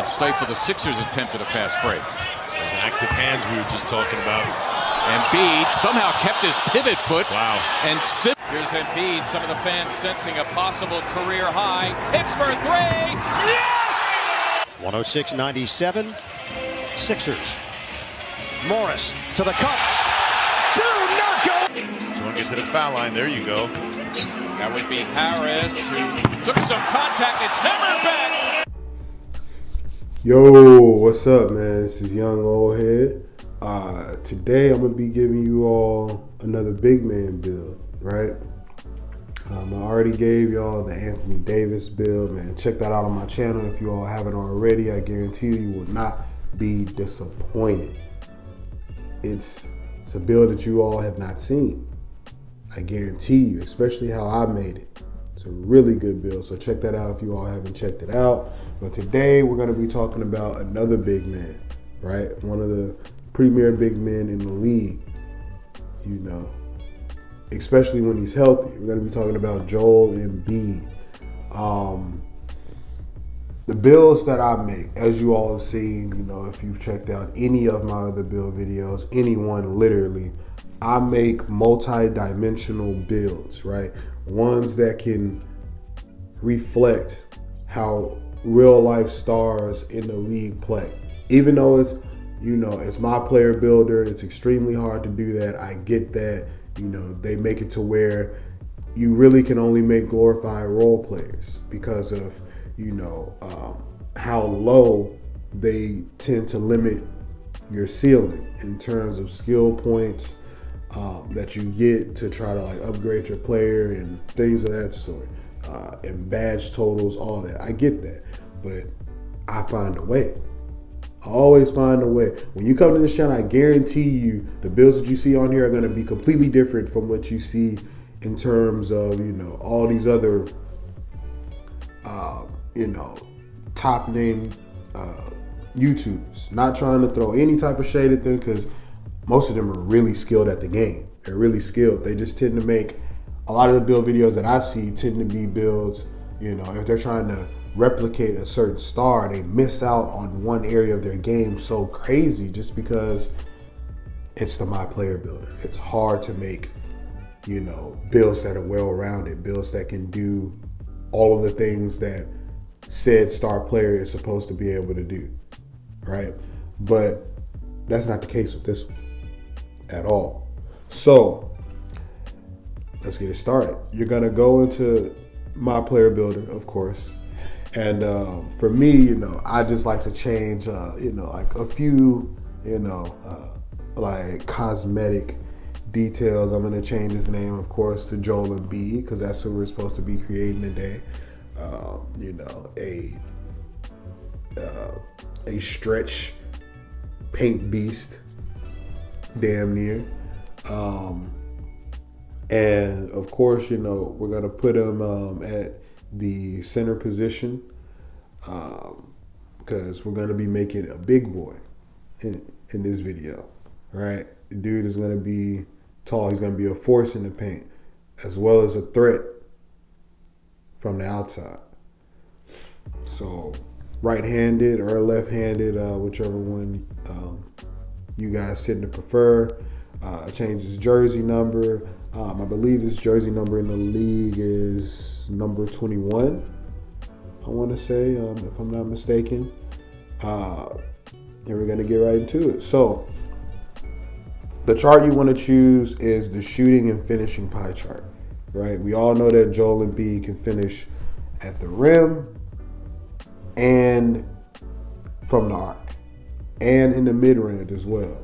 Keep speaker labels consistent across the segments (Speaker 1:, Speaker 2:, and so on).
Speaker 1: stifle the Sixers' attempt at a fast break.
Speaker 2: Those active hands we were just talking about.
Speaker 1: Embiid somehow kept his pivot foot.
Speaker 2: Wow.
Speaker 1: And here's Embiid. Some of the fans sensing a possible career high. Hits for three. Yes!
Speaker 3: 106-97. Sixers. Morris to the cup. Do not go.
Speaker 2: Just want to get to the foul line. There you go.
Speaker 1: That would be Harris, who took some contact. It's never back.
Speaker 4: Yo, what's up, man? This is Young Old Head. Today I'm gonna be giving you all another big man build, right? I already gave y'all the Anthony Davis build, man. Check that out on my channel if you all haven't already. I guarantee you will not be disappointed. It's a build that you all have not seen. I guarantee you, especially how I made it. It's a really good build, so check that out if you all haven't checked it out. But today we're gonna be talking about another big man, right? One of the premier big men in the league, you know, especially when he's healthy. We're going to be talking about Joel Embiid. The builds that I make, as you all have seen, you know, if you've checked out any of my other build videos, anyone literally, I make multi-dimensional builds, right? Ones that can reflect how real life stars in the league play. Even though it's, you know, it's my player builder, it's extremely hard to do that. I get that. You know, they make it to where you really can only make glorified role players because of, you know, how low they tend to limit your ceiling in terms of skill points that you get to try to like upgrade your player and things of that sort, and badge totals, all that. I get that, but I find a way. I always find a way. When you come to this channel, I guarantee you the builds that you see on here are going to be completely different from what you see in terms of, you know, all these other, you know, top name YouTubers. Not trying to throw any type of shade at them because most of them are really skilled at the game. They're really skilled. They just tend to make, a lot of the build videos that I see tend to be builds, you know, if they're trying to replicate a certain star, they miss out on one area of their game so crazy just because it's the my player builder. It's hard to make, you know, builds that are well-rounded, builds that can do all of the things that said star player is supposed to be able to do, right? But that's not the case with this one at all. So let's get it started. You're gonna go into my player builder, of course. And for me, you know, I just like to change, you know, like a few, you know, like cosmetic details. I'm going to change his name, of course, to Joel Embiid because that's who we're supposed to be creating today. You know, a stretch paint beast, damn near. And of course, you know, we're going to put him at the center position because we're going to be making a big boy in this video, right? The dude is going to be tall. He's going to be a force in the paint as well as a threat from the outside. So right-handed or left-handed, whichever one you guys tend to prefer. Change his jersey number. I believe his jersey number in the league is number 21, I want to say, if I'm not mistaken. And we're going to get right into it. So the chart you want to choose is the shooting and finishing pie chart, right? We all know that Joel Embiid can finish at the rim and from the arc and in the mid-range as well.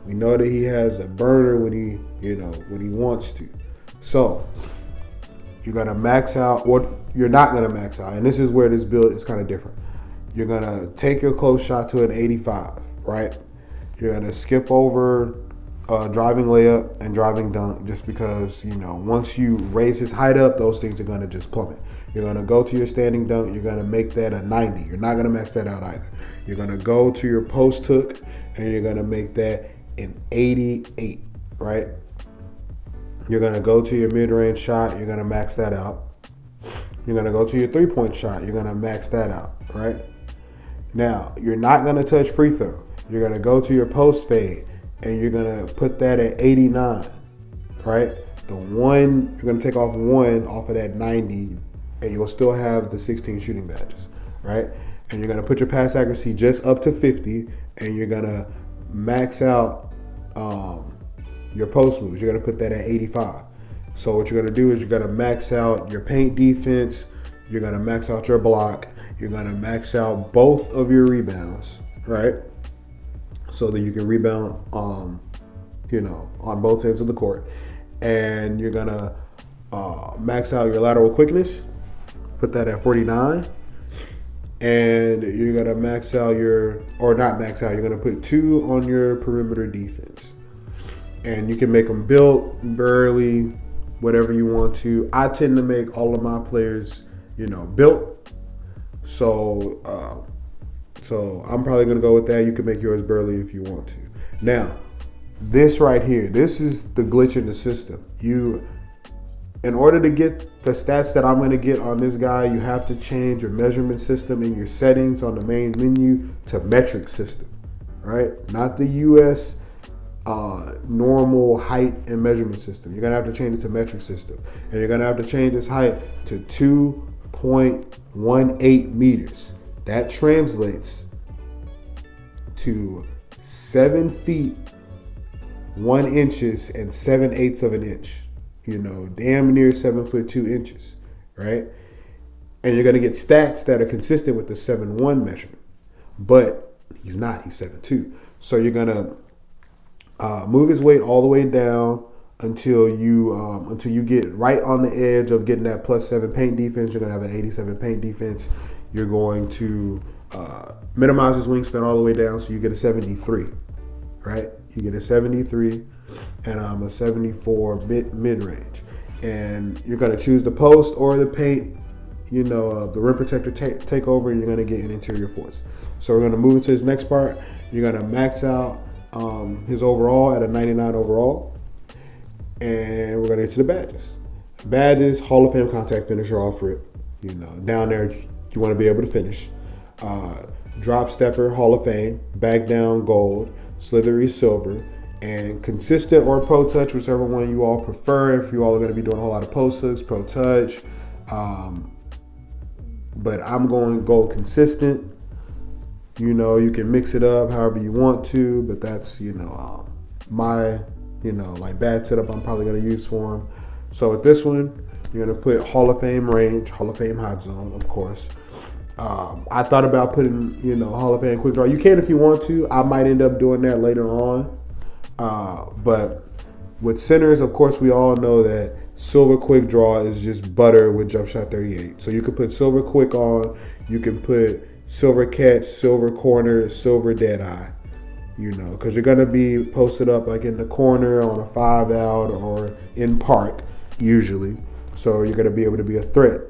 Speaker 4: We know that he has a burner when he, you know, when he wants to. So you're gonna max out, or you're not gonna max out, and this is where this build is kind of different. You're gonna take your close shot to an 85, right? You're gonna skip over driving layup and driving dunk just because, you know, once you raise his height up, those things are gonna just plummet. You're gonna go to your standing dunk, you're gonna make that a 90. You're not gonna max that out either. You're gonna go to your post hook and you're gonna make that an 88, right? You're gonna go to your mid-range shot, you're gonna max that out. You're gonna go to your three-point shot, you're gonna max that out, right? Now, you're not going to touch free throw. You're going to go to your post fade, and you're going to put that at 89, right? You're going to take off 1 off of that 90, and you'll still have the 16 shooting badges, right? And you're going to put your pass accuracy just up to 50, and you're going to max out your post moves. You're going to put that at 85. So what you're going to do is you're going to max out your paint defense. You're going to max out your block. You're going to max out both of your rebounds, right? So that you can rebound, on both ends of the court. And you're going to max out your lateral quickness. Put that at 49. And you're going to max out you're going to put 2 on your perimeter defense. And you can make them built, burly, whatever you want to. I tend to make all of my players, built. So I'm probably going to go with that. You can make yours burly if you want to. Now, this right here, this is the glitch in the system. In order to get the stats that I'm going to get on this guy, you have to change your measurement system in your settings on the main menu to metric system, right? Not the US normal height and measurement system. You're going to have to change it to metric system. And you're going to have to change his height to 2.18 meters. That translates to 7 feet, 1 inches, and 7/8 of an inch. Damn near 7 foot 2 inches, right? And you're going to get stats that are consistent with the 7'1" measurement. But he's not. He's 7'2". So you're going to move his weight all the way down until you get right on the edge of getting that +7 paint defense. You're going to have an 87 paint defense. You're going to minimize his wingspan all the way down so you get a 73, right? You get a 73 and a 74 mid-range. And you're going to choose the post or the paint, the rim protector take over, and you're going to get an interior force. So we're going to move into his next part. You're going to max out his overall at a 99 overall. And we're going to get to the badges. Badges, Hall of Fame contact finisher off rip. Down there, you want to be able to finish. Drop stepper, Hall of Fame. Back down, gold. Slithery, silver. And consistent or pro touch, whichever one you all prefer. If you all are going to be doing a whole lot of post hooks, pro touch. But I'm going gold consistent. You can mix it up however you want to, but that's, my, bad setup I'm probably going to use for him. So with this one, you're going to put Hall of Fame range, Hall of Fame hot zone, of course. I thought about putting, Hall of Fame quick draw. You can if you want to. I might end up doing that later on. But with centers, of course, we all know that silver quick draw is just butter with jump shot 38. So you can put silver quick on. You can put silver catch, silver corner, silver dead eye. Because you're going to be posted up like in the corner on a 5-out or in park, usually. So you're going to be able to be a threat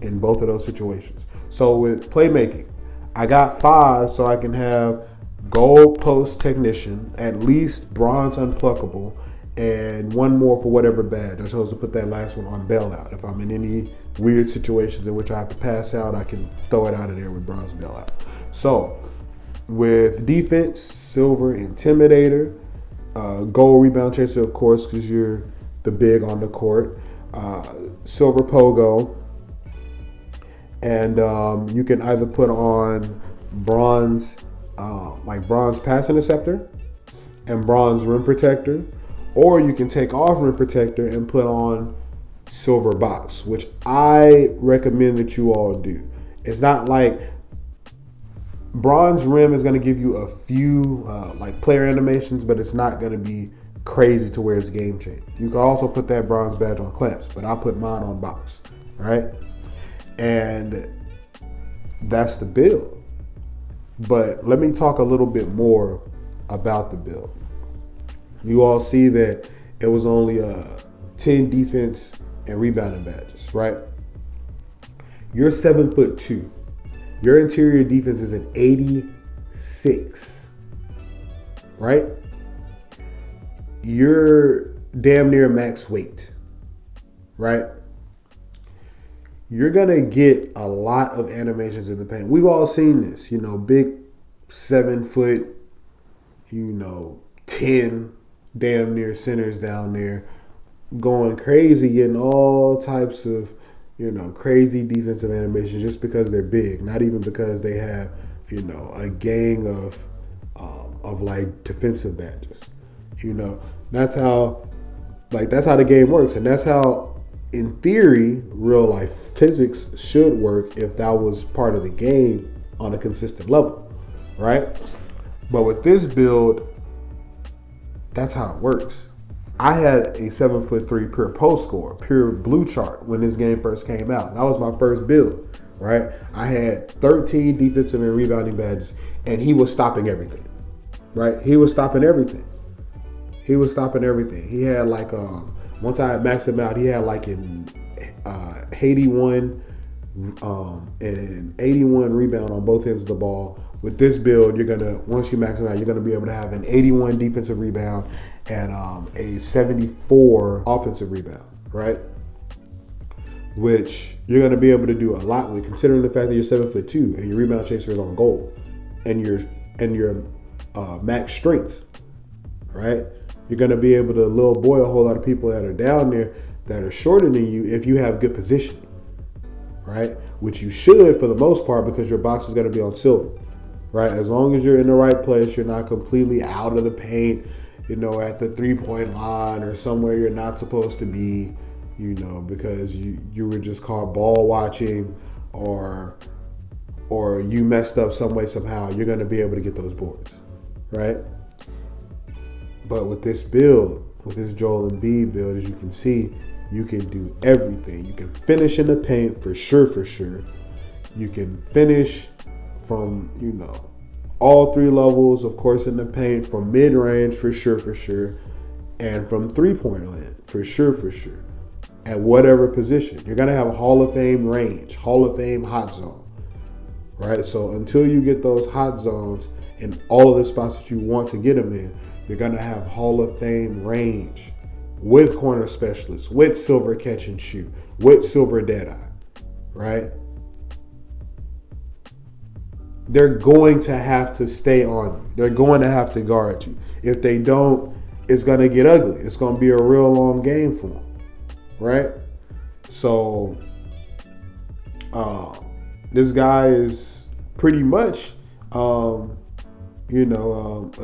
Speaker 4: in both of those situations. So with playmaking, I got 5 so I can have gold post technician, at least bronze unpluckable, and 1 more for whatever badge. I'm supposed to put that last one on bailout. If I'm in any weird situations in which I have to pass out, I can throw it out of there with bronze bailout. So with defense, silver intimidator, gold rebound chaser, of course, because you're the big on the court, silver pogo, and you can either put on bronze, bronze pass interceptor and bronze rim protector, or you can take off rim protector and put on silver box, which I recommend that you all do. It's not like bronze rim is going to give you a few player animations, but it's not going to be crazy to where it's game changing. You can also put that bronze badge on clamps, but I put mine on box, right? And that's the build. But let me talk a little bit more about the build. You all see that it was only 10 defense and rebounding badges, right? You're 7'2". Your interior defense is an 86, right? You're damn near max weight, right? you're going to get a lot of animations in the paint. We've all seen this, big 7 foot, 10 damn near centers down there going crazy, getting all types of, crazy defensive animations just because they're big, not even because they have, a gang of like defensive badges. That's how the game works, and that's how, in theory, real life physics should work if that was part of the game on a consistent level, right? But with this build, that's how it works. I had a 7'3" pure post score, pure blue chart when this game first came out. That was my first build, right? I had 13 defensive and rebounding badges, and he was stopping everything, right? He was stopping everything. He had like, once I had maxed him out, he had like an 81 and 81 rebound on both ends of the ball. With this build, once you max him out, you're gonna be able to have an 81 defensive rebound and a 74 offensive rebound, right? Which you're gonna be able to do a lot with, considering the fact that you're 7'2" and your rebound chaser is on gold, and your max strength, right? You're going to be able to little boy a whole lot of people that are down there that are shorter than you if you have good positioning, right? Which you should for the most part, because your box is going to be on silver, right? As long as you're in the right place, you're not completely out of the paint, at the 3-point line or somewhere you're not supposed to be, because you were just caught ball watching or you messed up some way, somehow, you're going to be able to get those boards, right? But with this build, with this Joel Embiid build, as you can see, you can do everything. You can finish in the paint for sure. You can finish from, all 3 levels, of course, in the paint, from mid-range for sure, and from 3-point land for sure. At whatever position. You're going to have a Hall of Fame range, Hall of Fame hot zone, right? So until you get those hot zones in all of the spots that you want to get them in, you're going to have Hall of Fame range with corner specialists, with silver catch and shoot, with silver dead eye, right? They're going to have to stay on you. They're going to have to guard you. If they don't, it's going to get ugly. It's going to be a real long game for them, right? So this guy is pretty much, a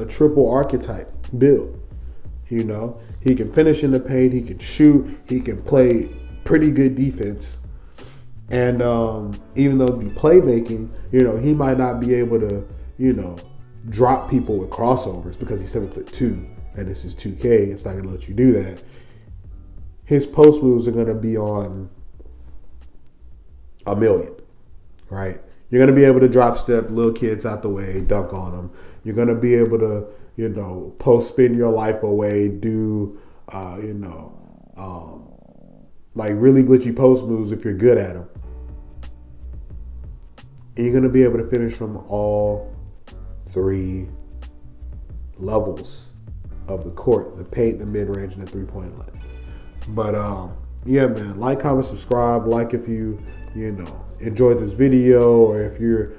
Speaker 4: triple archetype build. He can finish in the paint, he can shoot, he can play pretty good defense, and even though the playmaking, he might not be able to, drop people with crossovers because he's 7'2" and this is 2K. It's not gonna let you do that. His post moves are gonna be on a million, right? You're gonna be able to drop step little kids out the way, dunk on them. You're gonna be able to, post spin your life away, do, like really glitchy post moves if you're good at them. And you're gonna be able to finish from all 3 levels of the court: the paint, the mid-range, and the 3-point line. But yeah, man, like, comment, subscribe. Like if you, enjoyed this video, or if you're,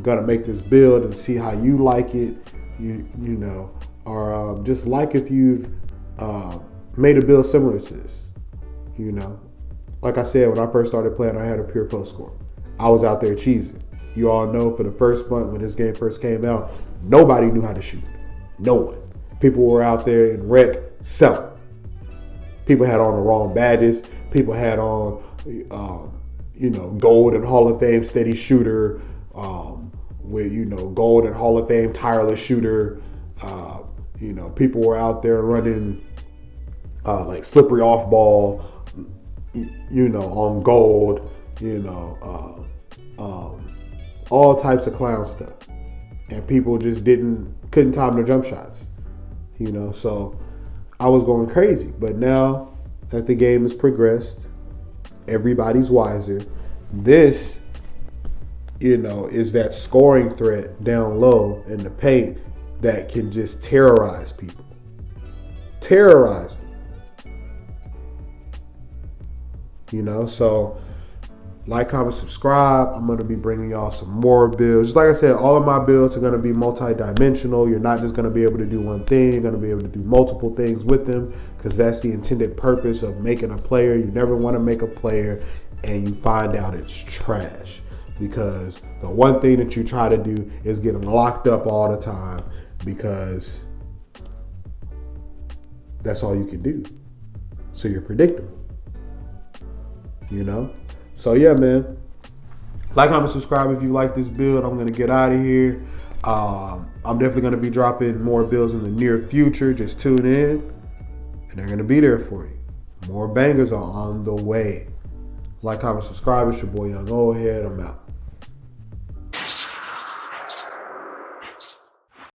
Speaker 4: gonna make this build and see how you like it, or just like if you've made a build similar to this. Like I said, when I first started playing, I had a pure post score. I was out there cheesing. You all know, for the first month when this game first came out, nobody knew how to shoot. No one. People were out there in rec selling. People had on the wrong badges. People had on, gold and Hall of Fame steady shooter, with, gold and Hall of Fame tireless shooter. People were out there running like slippery off ball, on gold, all types of clown stuff. And people just couldn't time their jump shots, so I was going crazy. But now that the game has progressed, everybody's wiser. This, is that scoring threat down low in the paint that can just terrorize people. Terrorize them. So Like, comment, subscribe. I'm going to be bringing y'all some more builds. Just like I said, all of my builds are going to be multi-dimensional. You're not just going to be able to do one thing. You're going to be able to do multiple things with them, because that's the intended purpose of making a player. You never want to make a player and you find out it's trash, because the one thing that you try to do is get them locked up all the time, because that's all you can do. So you're predictable, you know? So yeah, man. Like, comment, subscribe if you like this build. I'm going to get out of here. I'm definitely going to be dropping more builds in the near future. Just tune in, and they're going to be there for you. More bangers are on the way. Like, comment, subscribe. It's your boy Young Old Head. I'm out.